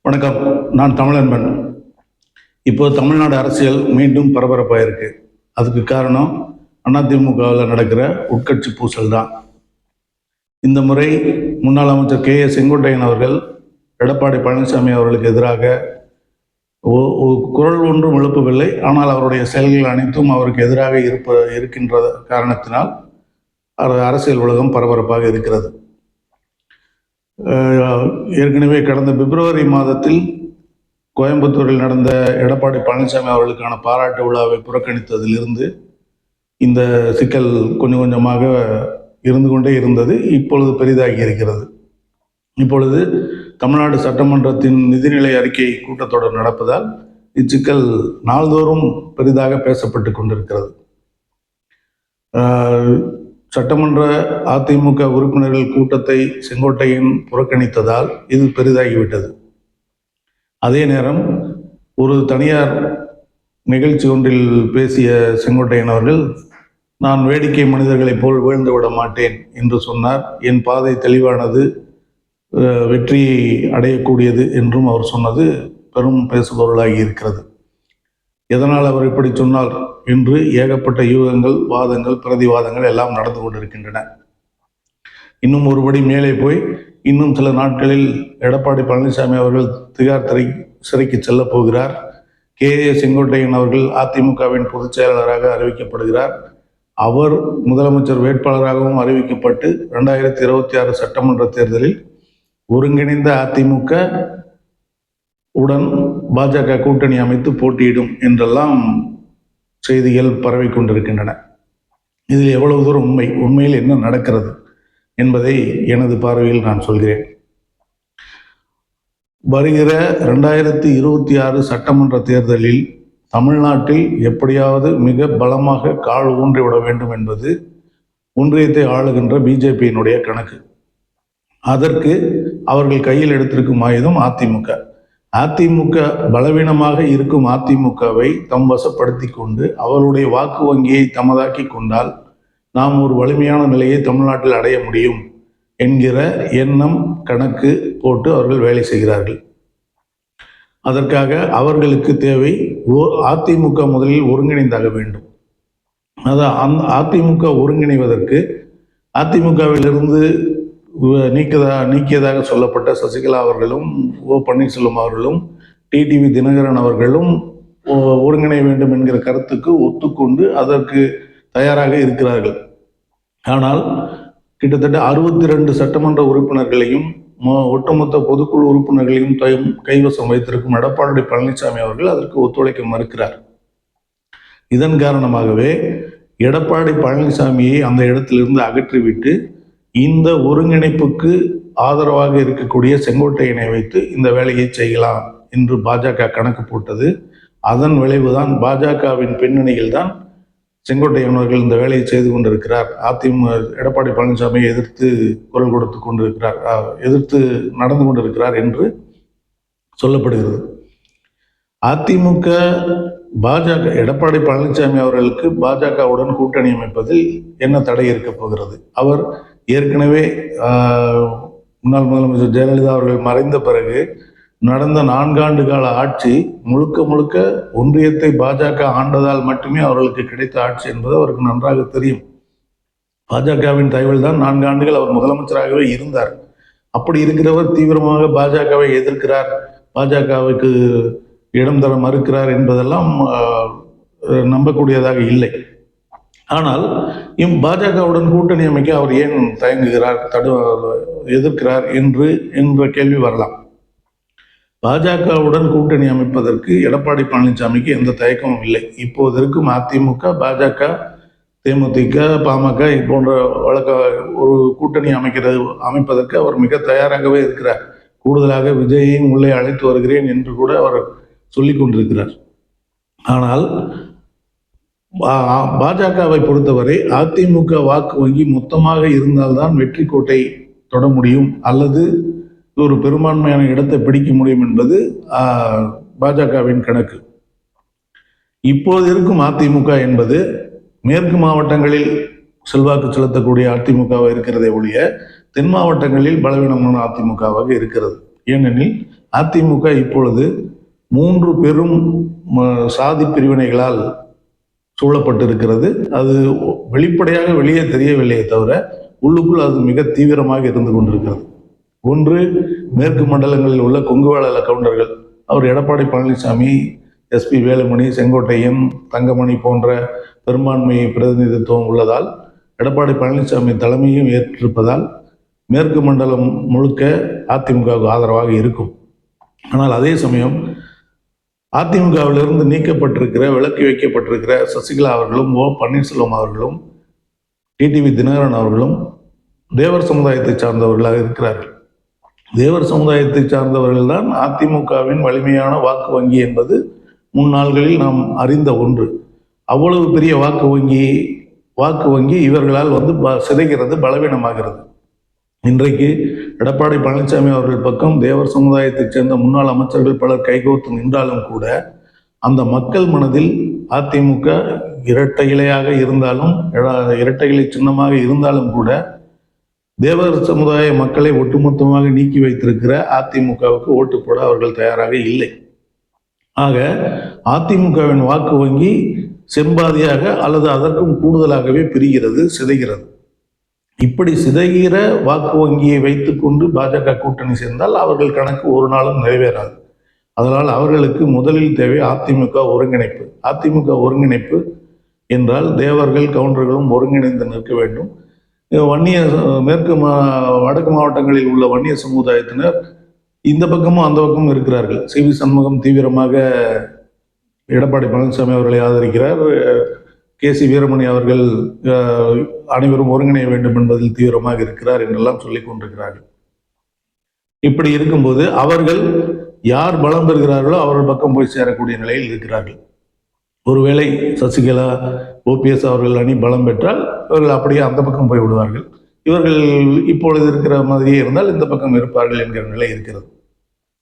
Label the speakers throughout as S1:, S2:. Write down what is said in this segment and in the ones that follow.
S1: வணக்கம். நான் தமிழன்பன். இப்போ தமிழ்நாடு அரசியல் மீண்டும் பரபரப்பாக இருக்கு. அதுக்கு காரணம் அதிமுகவில் நடக்கிற உட்கட்சி பூசல் தான். இந்த முறை முன்னாள் அமைச்சர் KA செங்கோட்டையன் அவர்கள் எடப்பாடி பழனிசாமி அவர்களுக்கு எதிராக குரல் ஒன்றும் எழுப்பவில்லை. ஆனால் அவருடைய செயல்கள் அனைத்தும் அவருக்கு எதிராக இருக்கின்ற காரணத்தினால் அரசியல் உலகம் பரபரப்பாக இருக்கிறது. ஏற்கனவே கடந்த பிப்ரவரி மாதத்தில் கோயம்புத்தூரில் நடந்த எடப்பாடி பழனிசாமி அவர்களுக்கான பாராட்டு விழாவை புறக்கணித்ததிலிருந்து இந்த சிக்கல் கொஞ்சம் கொஞ்சமாக இருந்து கொண்டே இருந்தது. இப்பொழுது பெரிதாகி இருக்கிறது. இப்பொழுது தமிழ்நாடு சட்டமன்றத்தின் நிதிநிலை அறிக்கை கூட்டத்தொடர் நடப்பதால் இச்சிக்கல் நாள்தோறும் பெரிதாக பேசப்பட்டு கொண்டிருக்கிறது. சட்டமன்ற அதிமுக உறுப்பினர்கள் கூட்டத்தை செங்கோட்டையன் புறக்கணித்ததால் இது பெரிதாகிவிட்டது. அதே நேரம் ஒரு தனியார் நிகழ்ச்சி ஒன்றில் பேசிய செங்கோட்டையன் அவர்கள், நான் வேடிக்கை மனிதர்களைப் போல் வீழ்ந்து விட மாட்டேன் என்று சொன்னார். என் பாதை தெளிவானது, வெற்றியை அடையக்கூடியது என்றும் அவர் சொன்னது பெரும் பேசுபொருளாகி இருக்கிறது. எதனால் அவர் இப்படி சொன்னார் என்று ஏகப்பட்ட யூகங்கள், வாதங்கள், பிரதிவாதங்கள் எல்லாம் நடந்து கொண்டிருக்கின்றன. இன்னும் ஒருபடி மேலே போய் இன்னும் சில நாட்களில் எடப்பாடி பழனிசாமி அவர்கள் திகார் சிறைக்கு செல்ல போகிறார். KA செங்கோட்டையன் அவர்கள் அதிமுகவின் பொதுச் செயலாளராக அறிவிக்கப்படுகிறார். அவர் முதலமைச்சர் வேட்பாளராகவும் அறிவிக்கப்பட்டு 2026 சட்டமன்ற தேர்தலில் ஒருங்கிணைந்த அதிமுக உடன் பாஜக கூட்டணி அமைத்து போட்டியிடும் என்றெல்லாம் செய்திகள் பரவி கொண்டிருக்கின்றன. இதில் எவ்வளவு தூரம் உண்மையில் என்ன நடக்கிறது என்பதை எனது பார்வையில் நான் சொல்கிறேன். வருகிற 2026 சட்டமன்ற தேர்தலில் தமிழ்நாட்டில் எப்படியாவது மிக பலமாக கால் ஊன்றிவிட வேண்டும் என்பது ஒன்றியத்தை ஆளுகின்ற பிஜேபியினுடைய கணக்கு. அதற்கு அவர்கள் கையில் எடுத்திருக்கும் ஆயுதம் அதிமுக. அதிமுக பலவீனமாக இருக்கும் அதிமுகவை தம் வசப்படுத்தி கொண்டு அவருடைய வாக்கு வங்கியை தமதாக்கி கொண்டால் நாம் ஒரு வலிமையான நிலையை தமிழ்நாட்டில் அடைய முடியும் என்கிற எண்ணம், கணக்கு போட்டு அவர்கள் வேலை செய்கிறார்கள். அதற்காக அவர்களுக்கு தேவை அதிமுக முதலில் ஒருங்கிணைந்தாக வேண்டும். அதான் அதிமுக ஒருங்கிணைவதற்கு அதிமுகவிலிருந்து நீக்கியதாக சொல்லப்பட்ட சசிகலா அவர்களும் பன்னீர்செல்வம் அவர்களும் டிடிவி தினகரன் அவர்களும் ஒருங்கிணைய வேண்டும் என்கிற கருத்துக்கு ஒத்துக்கொண்டு அதற்கு தயாராக இருக்கிறார்கள். ஆனால் கிட்டத்தட்ட 62 சட்டமன்ற உறுப்பினர்களையும் ஒட்டுமொத்த பொதுக்குழு உறுப்பினர்களையும் கைவசம் வைத்திருக்கும் எடப்பாடி பழனிசாமி அவர்கள் அதற்கு ஒத்துழைக்க மறுக்கிறார். இதன் காரணமாகவே எடப்பாடி பழனிசாமியை அந்த இடத்திலிருந்து அகற்றிவிட்டு இந்த ஒருங்கிணைப்புக்கு ஆதரவாக இருக்கக்கூடிய செங்கோட்டையனை வைத்து இந்த வேலையை செய்யலாம் என்று பாஜக கணக்கு போட்டது. அதன் விளைவுதான் பாஜகவின் பின்னணியில் தான் செங்கோட்டையன் அவர்கள் இந்த வேலையை செய்து கொண்டிருக்கிறார். எடப்பாடி பழனிசாமியை எதிர்த்து குரல் கொடுத்து கொண்டிருக்கிறார், எதிர்த்து நடந்து கொண்டிருக்கிறார் என்று சொல்லப்படுகிறது. அதிமுக பாஜக எடப்பாடி பழனிசாமி அவர்களுக்கு பாஜகவுடன் கூட்டணி அமைப்பதில் என்ன தடை இருக்க போகிறது? அவர் ஏற்கனவே முன்னாள் முதலமைச்சர் ஜெயலலிதா அவர்கள் மறைந்த பிறகு நடந்த 4 ஆண்டு கால ஆட்சி முழுக்க ஒன்றியத்தை பாஜக ஆண்டதால் மட்டுமே அவர்களுக்கு கிடைத்த ஆட்சி என்பது அவருக்கு நன்றாக தெரியும். பாஜகவின் தயவில் தான் 4 ஆண்டுகள் அவர் முதலமைச்சராகவே இருந்தார். அப்படி இருக்கிறவர் தீவிரமாக பாஜகவை எதிர்க்கிறார், பாஜகவுக்கு இடம் தர மறுக்கிறார் என்பதெல்லாம் நம்பக்கூடியதாக இல்லை. ஆனால் பாஜகவுடன் கூட்டணி அமைக்க அவர் ஏன் தயங்குகிறார், எதிர்க்கிறார் என்ற கேள்வி வரலாம். பாஜகவுடன் கூட்டணி அமைப்பதற்கு எடப்பாடி பழனிசாமிக்கு எந்த தயக்கமும் இல்லை. இப்போது இருக்கும் அதிமுக, பாஜக, தேமுதிக, பாமக போன்ற ஒரு கூட்டணி அமைப்பதற்கு அவர் மிக தயாராகவே இருக்கிறார். கூடுதலாக விஜயையும் உள்ளே அழைத்து வருகிறேன் என்று கூட அவர் சொல்லிக் கொண்டிருக்கிறார். ஆனால் பாஜகவை பொறுத்தவரை அதிமுக வாக்கு வங்கி மொத்தமாக இருந்தால்தான் வெற்றி கோட்டை தொட முடியும் அல்லது ஒரு பெரும்பான்மையான இடத்தை பிடிக்க முடியும் என்பது பாஜகவின் கணக்கு. இப்போது இருக்கும் அதிமுக என்பது மேற்கு மாவட்டங்களில் செல்வாக்கு செலுத்தக்கூடிய அதிமுகவாக இருக்கிறதை ஒழிய தென் மாவட்டங்களில் பலவீனமான அதிமுகவாக இருக்கிறது. ஏனெனில் அதிமுக இப்பொழுது 3 பெரும் சாதி பிரிவினைகளால் சூழப்பட்டிருக்கிறது. அது வெளிப்படையாக வெளியே தெரியவில்லையே தவிர உள்ளுக்குள் அது மிக தீவிரமாக இருந்து கொண்டிருக்கிறது. ஒன்று, மேற்கு மண்டலங்களில் உள்ள கொங்குவேள கவுண்டர்கள். அவர் எடப்பாடி பழனிசாமி, எஸ்பி வேலுமணி, செங்கோட்டையன், தங்கமணி போன்ற பெரும்பான்மை பிரதிநிதித்துவம் உள்ளதால், எடப்பாடி பழனிசாமி தலைமையும் ஏற்றிருப்பதால் மேற்கு மண்டலம் முழுக்க அதிமுகவுக்கு ஆதரவாக இருக்கும். ஆனால் அதே சமயம் அதிமுகவிலிருந்து நீக்கப்பட்டிருக்கிற, விலக்கி வைக்கப்பட்டிருக்கிற சசிகலா அவர்களும், ஓ பன்னீர்செல்வம் அவர்களும், டிடிவி தினகரன் அவர்களும் தேவர் சமுதாயத்தை சார்ந்தவர்களாக இருக்கிறார்கள். தேவர் சமுதாயத்தை சார்ந்தவர்கள் தான் அதிமுகவின் வலிமையான வாக்கு வங்கி என்பது முன்னாள்களில் நாம் அறிந்த ஒன்று. அவ்வளவு பெரிய வாக்கு வங்கி இவர்களால் சிதைகிறது, பலவீனமாகிறது. இன்றைக்கு எடப்பாடி பழனிசாமி அவர்கள் பக்கம் தேவர் சமுதாயத்தைச் சேர்ந்த முன்னாள் அமைச்சர்கள் பலர் கைகோர்த்து நின்றாலும் கூட அந்த மக்கள் மனதில் அதிமுக இரட்டை இலையாக இருந்தாலும், இரட்டை இலை சின்னமாக இருந்தாலும் கூட தேவர் சமுதாய மக்களை ஒட்டுமொத்தமாக நீக்கி வைத்திருக்கிற அதிமுகவுக்கு ஓட்டு போட அவர்கள் தயாராக இல்லை. ஆக அதிமுகவின் வாக்கு வங்கி செம்பாதியாக அல்லது அதற்கும் கூடுதலாகவே பிரிகிறது, சிதைகிறது. இப்படி சிதைகிற வாக்கு வங்கியை வைத்துக்கொண்டு பாஜக கூட்டணி சேர்ந்தால் அவர்கள் கணக்கு ஒரு நாளும் நிறைவேறாது. அதனால் அவர்களுக்கு முதலில் தேவை அதிமுக ஒருங்கிணைப்பு. அதிமுக ஒருங்கிணைப்பு என்றால் தேவர்கள் கவுண்டர்களும் ஒருங்கிணைந்து நிற்க வேண்டும். வன்னிய வடக்கு மாவட்டங்களில் உள்ள வன்னிய சமுதாயத்தினர் இந்த பக்கமும் அந்த பக்கமும் இருக்கிறார்கள். சி.வி. சண்முகம் தீவிரமாக எடப்பாடி பழனிசாமி அவர்களை ஆதரிக்கிறார். கே.சி. வீரமணி அவர்கள் அனைவரும் ஒருங்கிணைய வேண்டும் என்பதில் தீவிரமாக இருக்கிறார் என்றெல்லாம் சொல்லிக் கொண்டிருக்கிறார்கள். இப்படி இருக்கும்போது அவர்கள் யார் பலம் பெறுகிறார்களோ அவர்கள் பக்கம் போய் சேரக்கூடிய நிலையில் இருக்கிறார்கள். ஒருவேளை சசிகலா, ஓபிஎஸ் அவர்கள் அணி பலம் பெற்றால் இவர்கள் அப்படியே அந்த பக்கம் போய் விடுவார்கள். இவர்கள் இப்பொழுது இருக்கிற மாதிரியே இருந்தால் இந்த பக்கம் இருப்பார்கள் என்கிற நிலை இருக்கிறது.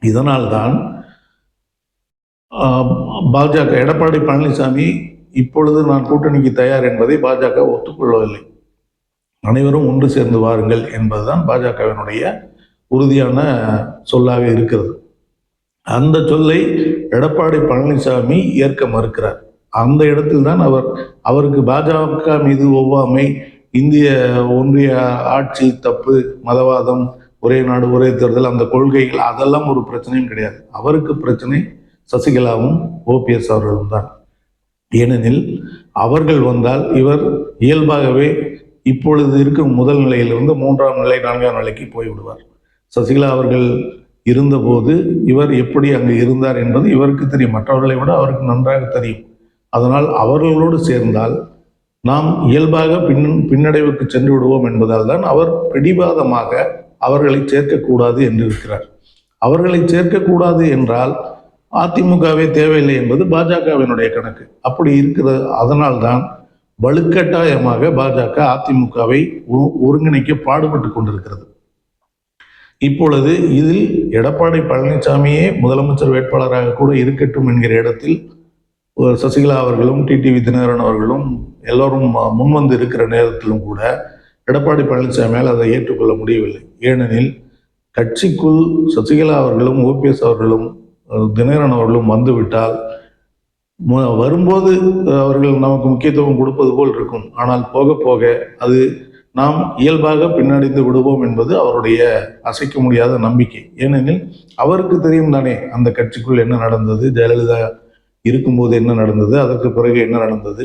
S1: இதனால்தான் பாஜக, எடப்பாடி பழனிசாமி இப்பொழுது நான் கூட்டணிக்கு தயார் என்பதை பாஜக ஒத்துக்கொள்ளவில்லை. அனைவரும் ஒன்று சேர்ந்து வாருங்கள் என்பதுதான் பாஜகவினுடைய உறுதியான சொல்லாக இருக்கிறது. அந்த சொல்லை எடப்பாடி பழனிசாமி ஏற்க மறுக்கிறார். அந்த இடத்தில் தான் அவருக்கு பாஜக மீது ஒவ்வாமை, இந்திய ஒன்றிய ஆட்சி தப்பு, மதவாதம், ஒரே நாடு ஒரே தேர்தல், அந்த கொள்கைகள் அதெல்லாம் ஒரு பிரச்சனையும் கிடையாது. அவருக்கு பிரச்சனை சசிகலாவும் ஓபிஎஸ் அவர்களும் தான். ஏனெனில் அவர்கள் வந்தால் இவர் இயல்பாகவே இப்பொழுது இருக்கும் முதல் நிலையிலிருந்து 3ஆம் நிலை 4ஆம் நிலைக்கு போய்விடுவார். சசிகலா அவர்கள் இருந்தபோது இவர் எப்படி அங்கு இருந்தார் என்பது இவருக்கு தெரியும், மற்றவர்களை விட அவருக்கு நன்றாக தெரியும். அதனால் அவர்களோடு சேர்ந்தால் நாம் இயல்பாக பின்னடைவுக்கு சென்று விடுவோம் என்பதால் தான் அவர் பிடிவாதமாக அவர்களை சேர்க்கக்கூடாது என்று இருக்கிறார். அவர்களை சேர்க்கக்கூடாது என்றால் அதிமுகவே தேவையில்லை என்பது பாஜகவினுடைய கணக்கு. அப்படி இருக்கிறது. அதனால்தான் வலுக்கட்டாயமாக பாஜக அதிமுகவை ஒருங்கிணைக்க பாடுபட்டு கொண்டிருக்கிறது. இப்பொழுது இதில் எடப்பாடி பழனிசாமியே முதலமைச்சர் வேட்பாளராக கூட இருக்கட்டும் என்கிற இடத்தில் சசிகலா அவர்களும் டிடிவி தினகரன் அவர்களும் எல்லோரும் முன்வந்து இருக்கிற நேரத்திலும் கூட எடப்பாடி பழனிசாமியால் அதை ஏற்றுக்கொள்ள முடியவில்லை. ஏனெனில் கட்சிக்குள் சசிகலா அவர்களும் ஓபிஎஸ் அவர்களும் தினகரன் அவர்களும் வந்துவிட்டால் வரும்போது அவர்கள் நமக்கு முக்கியத்துவம் கொடுப்பது போல் இருக்கும். ஆனால் போக போக அது நாம் இயல்பாக பின்னடைந்து விடுவோம் என்பது அவருடைய அசைக்க முடியாத நம்பிக்கை. ஏனெனில் அவருக்கு தெரியும் தானே அந்த கட்சிக்குள் என்ன நடந்தது, ஜெயலலிதா இருக்கும்போது என்ன நடந்தது, அதற்கு பிறகு என்ன நடந்தது,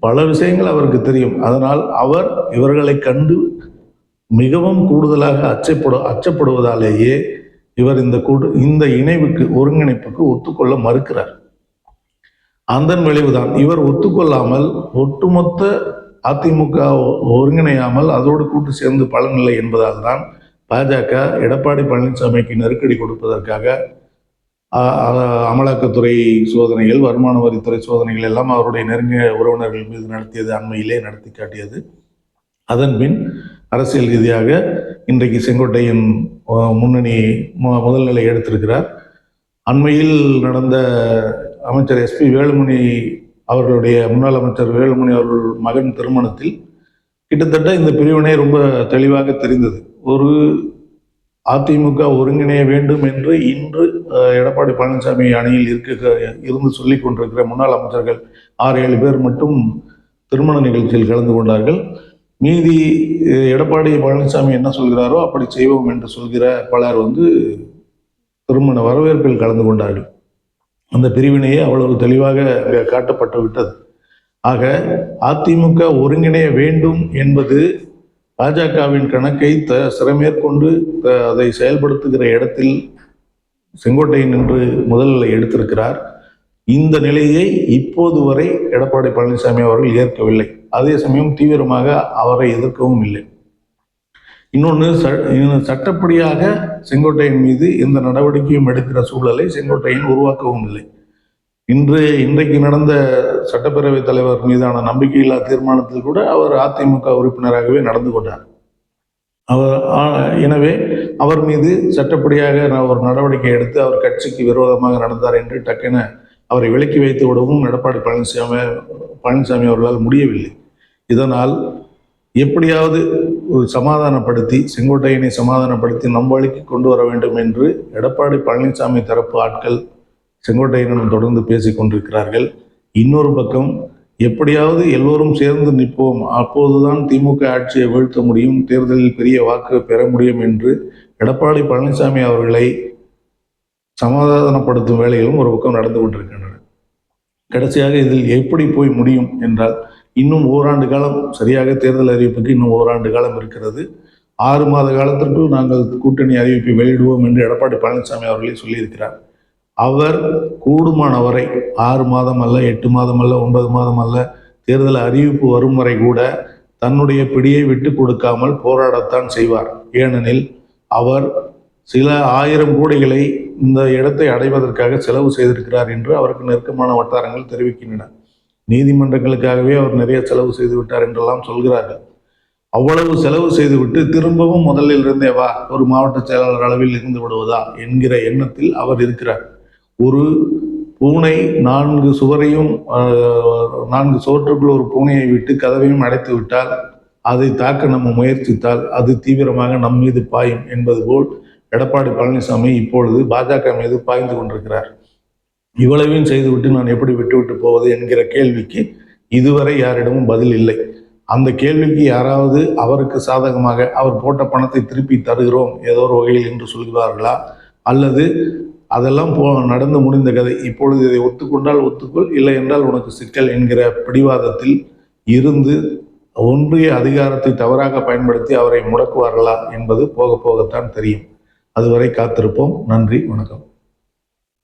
S1: பல விஷயங்கள் அவருக்கு தெரியும். அதனால் அவர் இவர்களை கண்டு மிகவும் கூடுதலாக அச்சப்படுவதாலேயே இவர் இந்த இணைவுக்கு, ஒருங்கிணைப்புக்கு ஒத்துக்கொள்ள மறுக்கிறார். அதன் விளைவுதான் இவர் ஒத்துக்கொள்ளாமல் ஒட்டுமொத்த அதிமுக ஒருங்கிணையாமல் அதோடு கூட்டு சேர்ந்து பலனில்லை என்பதால் தான் பாஜக எடப்பாடி பழனிசாமிக்கு நெருக்கடி கொடுப்பதற்காக அமலாக்கத்துறை சோதனைகள், வருமான வரித்துறை சோதனைகள் எல்லாம் அவருடைய நெருங்கிய உறவினர்கள் மீது நடத்தியது, அண்மையிலே நடத்தி காட்டியது. அதன்பின் அரசியல் ரீதியாக இன்றைக்கு செங்கோட்டையன் முன்னணி முதல் நிலை எடுத்திருக்கிறார். அண்மையில் நடந்த அமைச்சர் எஸ்பி வேலுமணி அவர்களுடைய, முன்னாள் அமைச்சர் வேலுமணி அவர்கள் மகன் திருமணத்தில் கிட்டத்தட்ட இந்த பிரிவினை ரொம்ப தெளிவாக தெரிந்தது. ஒரு அதிமுக ஒருங்கிணைய வேண்டும் என்று இன்று எடப்பாடி பழனிசாமி அணியில் இருந்து சொல்லிக் கொண்டிருக்கிற முன்னாள் அமைச்சர்கள் 6-7 பேர் மட்டும் திருமண நிகழ்ச்சியில் கலந்து கொண்டார்கள். மீதி எடப்பாடி பழனிசாமி என்ன சொல்கிறாரோ அப்படி செய்வோம் என்று சொல்கிற பலர் திருமண வரவேற்பில் கலந்து கொண்டார்கள். அந்த பிரிவினையே அவ்வளவு தெளிவாக காட்டப்பட்டு விட்டது. ஆக அதிமுக ஒருங்கிணைய வேண்டும் என்பது பாஜகவின் கணக்கை சிறமேற்கொண்டு அதை செயல்படுத்துகிற இடத்தில் செங்கோட்டையன் என்று முதலில் எடுத்திருக்கிறார். இந்த நிலையை இப்போது வரை எடப்பாடி பழனிசாமி அவர்கள் ஏற்கவில்லை. அதே சமயம் தீவிரமாக அவரை எதிர்க்கவும் இல்லை. இன்னொன்று, சட்டப்படியாக செங்கோட்டையன் மீது எந்த நடவடிக்கையும் எடுக்கிற சூழலை செங்கோட்டையன் உருவாக்கவும் இல்லை. இன்றைக்கு நடந்த சட்டப்பேரவைத் தலைவர் மீதான நம்பிக்கையில்லா தீர்மானத்தில் கூட அவர் அதிமுக உறுப்பினராகவே நடந்து கொண்டார். எனவே அவர் மீது சட்டப்படியாக ஒரு நடவடிக்கை எடுத்து அவர் கட்சிக்கு விரோதமாக நடந்தார் என்று டக்கென அவரை விலக்கி வைத்து விடவும் எடப்பாடி பழனிசாமி அவர்களால் முடியவில்லை. இதனால் எப்படியாவது ஒரு சமாதானப்படுத்தி செங்கோட்டையனை சமாதானப்படுத்தி நம் வழிக்கு கொண்டு வர வேண்டும் என்று எடப்பாடி பழனிசாமி தரப்பு ஆட்கள் செங்கோட்டையனிடம் தொடர்ந்து பேசிக் கொண்டிருக்கிறார்கள். இன்னொரு பக்கம் எப்படியாவது எல்லோரும் சேர்ந்து நிற்போம், அப்போதுதான் திமுக ஆட்சியை வீழ்த்த முடியும், தேர்தலில் பெரிய வாக்கு பெற முடியும் என்று எடப்பாடி பழனிசாமி அவர்களை சமாதானப்படுத்தும் வேலைகளும் ஒரு பக்கம் நடந்து கொண்டிருக்கின்றன. கடைசியாக இதில் எப்படி போய் முடியும் என்றால், இன்னும் ஓராண்டு காலம், சரியாக தேர்தல் அறிவிப்புக்கு இன்னும் ஓராண்டு காலம் இருக்கிறது. 6 மாத காலத்திற்குள் நாங்கள் கூட்டணி அறிவிப்பை வெளியிடுவோம் என்று எடப்பாடி பழனிசாமி அவர்களே சொல்லியிருக்கிறார். அவர் கூடுமானவரை 6 மாதம் அல்ல, 8 மாதம் அல்ல, 9 மாதம் அல்ல, தேர்தல் அறிவிப்பு வரும் வரை கூட தன்னுடைய பிடியை விட்டு கொடுக்காமல் போராடத்தான் செய்வார். ஏனெனில் அவர் சில 1000 கோடிகளை இந்த இடத்தை அடைவதற்காக செலவு செய்திருக்கிறார் என்று அவருக்கு நெருக்கமான வட்டாரங்கள் தெரிவிக்கின்றன. நீதிமன்றங்களுக்காகவே அவர் நிறைய செலவு செய்து விட்டார் என்றெல்லாம் சொல்கிறார்கள். அவ்வளவு செலவு செய்துவிட்டு திரும்பவும் முதலில் இருந்தே வா, ஒரு மாவட்ட செயலாளர் அளவில் இருந்து விடுவதா என்கிற எண்ணத்தில் அவர் இருக்கிறார். ஒரு பூனை 4 சுவரையும் 4 சுவற்றுக்குள் ஒரு பூனையை விட்டு கதவையும் அடைத்து விட்டால், அதை தாக்க நம்ம முயற்சித்தால் அது தீவிரமாக நம் மீது பாயும் என்பது போல் எடப்பாடி பழனிசாமி இப்பொழுது பாஜக மீது பாய்ந்து கொண்டிருக்கிறார். இவ்வளவையும் செய்துவிட்டு நான் எப்படி விட்டுவிட்டு போவது என்கிற கேள்விக்கு இதுவரை யாரிடமும் பதில் இல்லை. அந்த கேள்விக்கு யாராவது அவருக்கு சாதகமாக அவர் போட்ட பணத்தை திருப்பி தருகிறோம் ஏதோ ஒரு வகையில் என்று சொல்கிறார்களா, அல்லது அதெல்லாம் நடந்து முடிந்த கதை, இப்பொழுது இதை ஒத்துக்கொண்டால் ஒத்துக்கொள், இல்லை என்றால் உனக்கு சிக்கல் என்கிற பிடிவாதத்தில் இருந்து ஒன்றிய அதிகாரத்தை தவறாக பயன்படுத்தி அவரை முடக்குவார்களா என்பது போக போகத்தான் தெரியும். அதுவரை காத்திருப்போம். நன்றி, வணக்கம்.